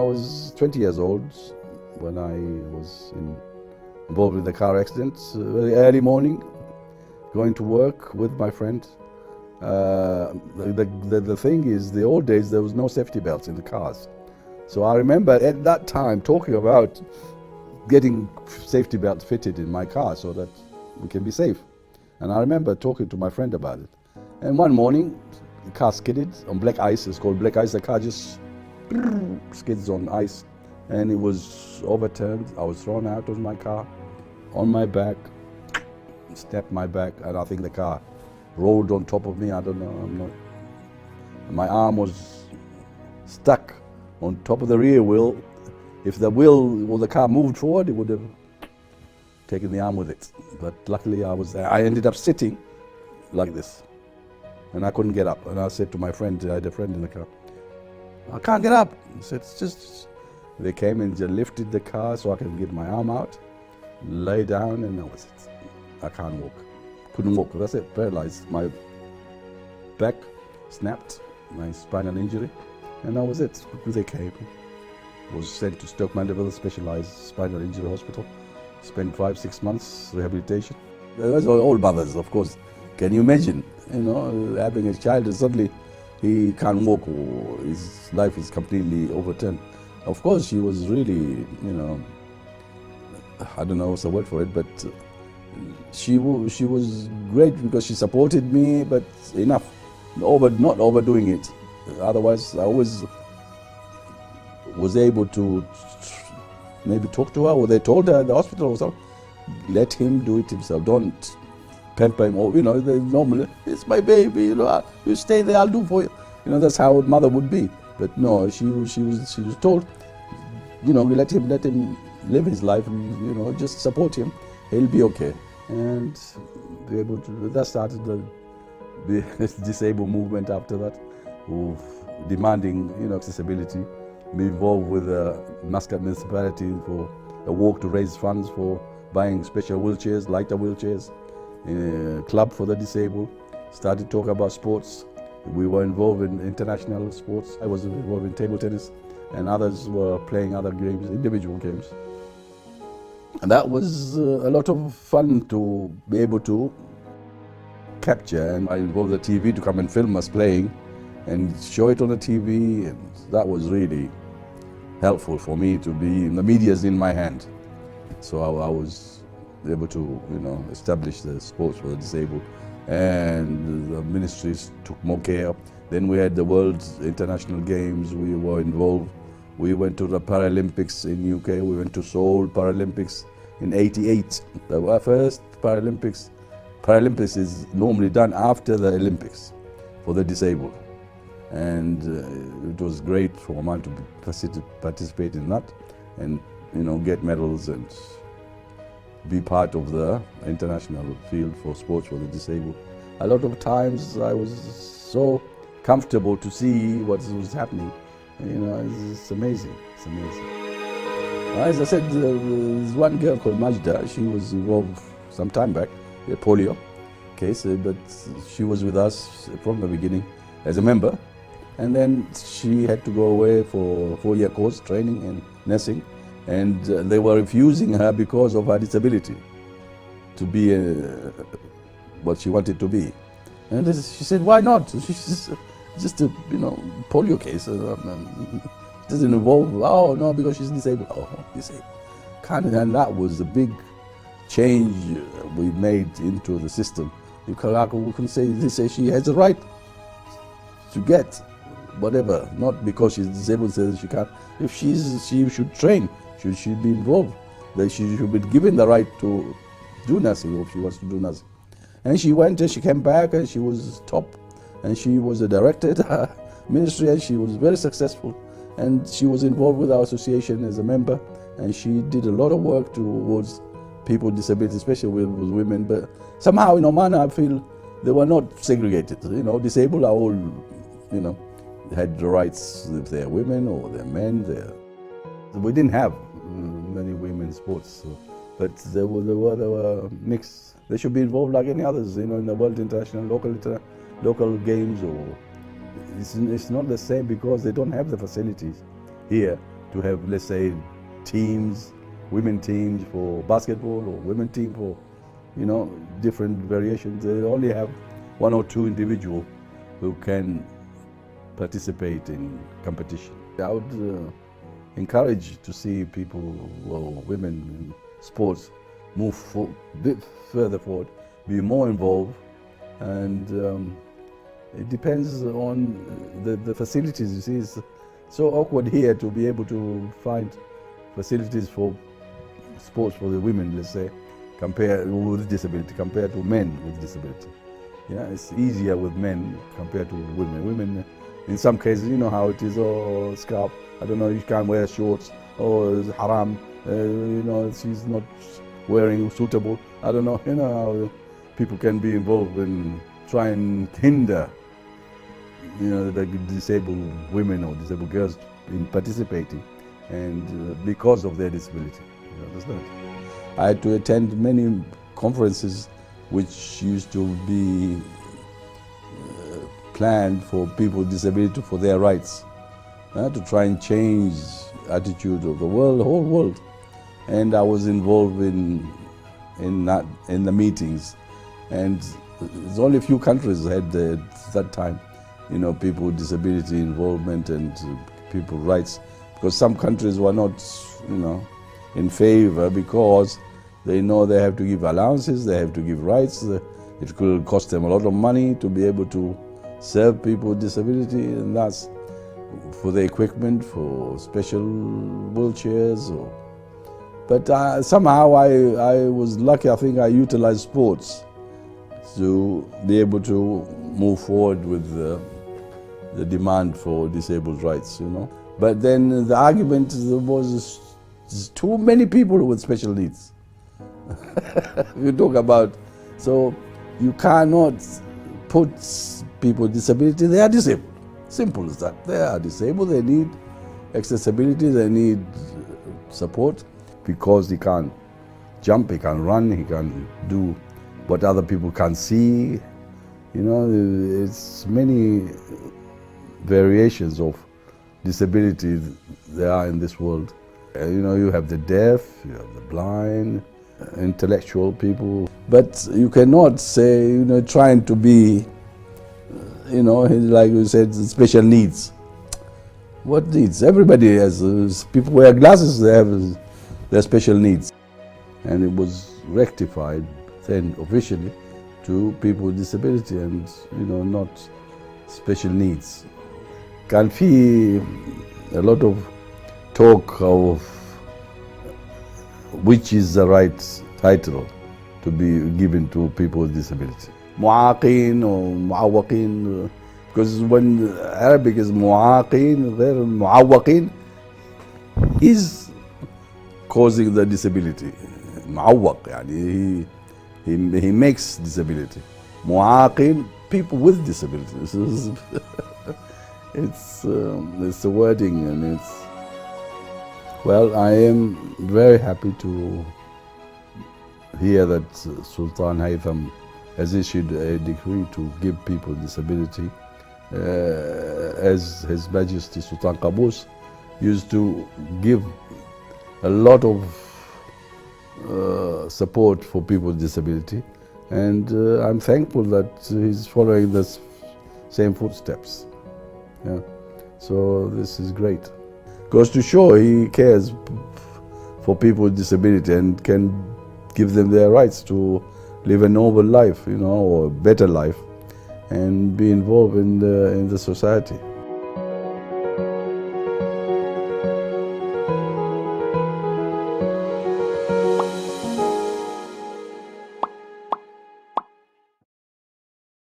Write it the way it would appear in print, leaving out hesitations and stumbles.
was 20 years old when I was involved in the car accident. Very early morning, going to work with my friend. The thing is, the old days, there was no safety belts in the cars. So I remember at that time talking about getting safety belts fitted in my car so that we can be safe. And I remember talking to my friend about it. And one morning, the car skidded on black ice. It's called black ice. The car just skids on ice. And it was overturned. I was thrown out of my car, on my back, snapped my back, and I think the car rolled on top of me. I don't know. My arm was stuck on top of the rear wheel. If the wheel or the car moved forward, it would have taken the arm with it. But luckily I was there. I ended up sitting like this, and I couldn't get up. And I said to my friend, I had a friend in the car, I can't get up. He said, it's just, they came and just lifted the car so I could get my arm out, lay down, and that was it. I can't walk. Couldn't walk. That's it, paralyzed. My back snapped, my spinal injury, and that was it. They came. Was sent to Stoke Mandeville Specialized Spinal Injury Hospital. Spent 5-6 months rehabilitation. Those are all mothers, of course. Can you imagine, having a child and suddenly he can't walk or his life is completely overturned. Of course, she was really, I don't know what's the word for it, but she was great because she supported me, but enough, not overdoing it. Otherwise, I always was able to maybe talk to her, or they told her at the hospital or something, let him do it himself. Don't pamper him, or they normally, it's my baby, you stay there, I'll do for you. That's how a mother would be. But no, she was told, let him live his life, and just support him. He'll be okay. And be able to. That started the disabled movement after that, of demanding accessibility. Be involved with the Muscat municipality for a walk to raise funds for buying special wheelchairs, lighter wheelchairs, club for the disabled. Started talking about sports. We were involved in international sports. I was involved in table tennis, and others were playing other games, individual games. And that was a lot of fun to be able to capture. And I involved the TV to come and film us playing and show it on the TV, and that was really helpful for me to be, the media's in my hand. So I was able to, establish the sports for the disabled, and the ministries took more care. Then we had the World's International Games, we were involved. We went to the Paralympics in UK, we went to Seoul Paralympics in '88. The first Paralympics is normally done after the Olympics for the disabled. And it was great for mine to participate in that and get medals and be part of the international field for sports for the disabled. A lot of times I was so comfortable to see what was happening. It's amazing. It's amazing. As I said, there's one girl called Majda. She was involved some time back, a polio case, but she was with us from the beginning as a member. And then she had to go away for a 4-year course, training in nursing, and they were refusing her because of her disability to be what she wanted to be. And she said, why not? She's just a polio case. It doesn't involve, oh no, because she's disabled. Oh, disabled. And that was the big change we made into the system. We can say she has a right to get whatever, not because she's disabled says she can't. If she should train, she should be involved. That she should be given the right to do nursing if she wants to do nursing. And she went and she came back and she was top, and she was a director at her ministry, and she was very successful. And she was involved with our association as a member, and she did a lot of work towards people with disabilities, especially with women. But somehow in Oman, I feel they were not segregated. Disabled are all, had the rights if they're women or they're men. We didn't have many women's sports, but they were mixed. They should be involved like any others, in the world, international, local games. Or it's not the same because they don't have the facilities here to have, let's say, teams, women teams for basketball or women team for, different variations. They only have one or two individuals who can participate in competition. I would encourage to see people or women in sports move a bit further forward, be more involved, and it depends on the facilities. You see, it's so awkward here to be able to find facilities for sports for the women, let's say, compared with disability, compared to men with disability. Yeah, it's easier with men compared to women. Women, in some cases, you know how it is, oh, scarf, I don't know, you can't wear shorts, oh, it's haram, she's not wearing suitable. I don't know, how people can be involved in try and hinder, the disabled women or disabled girls in participating, and because of their disability. You understand? I had to attend many conferences which used to be planned for people with disability for their rights, to try and change attitude of the world, the whole world. And I was involved in the meetings, and there's only a few countries had at that time, people with disability involvement and people's rights, because some countries were not, in favor, because they know they have to give allowances, they have to give rights. It could cost them a lot of money to be able to serve people with disability, and that's for the equipment, for special wheelchairs. But somehow I was lucky. I think I utilized sports to be able to move forward with the demand for disabled rights, But then the argument was too many people with special needs. You talk about, so you cannot put people with disability, they are disabled. Simple as that. They are disabled, they need accessibility, they need support, because he can't jump, he can't run, he can't do what other people can't see. It's many variations of disability there are in this world. You have the deaf, you have the blind, intellectual people, but you cannot say, trying to be, like you said, special needs. What needs? Everybody has, people wear glasses, they have their special needs. And it was rectified then officially to people with disability and, not special needs. Can be a lot of talk of which is the right title to be given to people with disability. معاقين or معوقين, because when Arabic is معاقين, غير معوقين, is causing the disability. معوق, يعني he makes disability. معاقين, people with disability. It's the wording, and well, I am very happy to hear that Sultan Haytham has issued a decree to give people with disability, as His Majesty Sultan Qaboos used to give a lot of support for people with disability, and I'm thankful that he's following the same footsteps. Yeah. So this is great. Goes to show he cares for people with disability and can give them their rights to live a noble life, or a better life, and be involved in the society.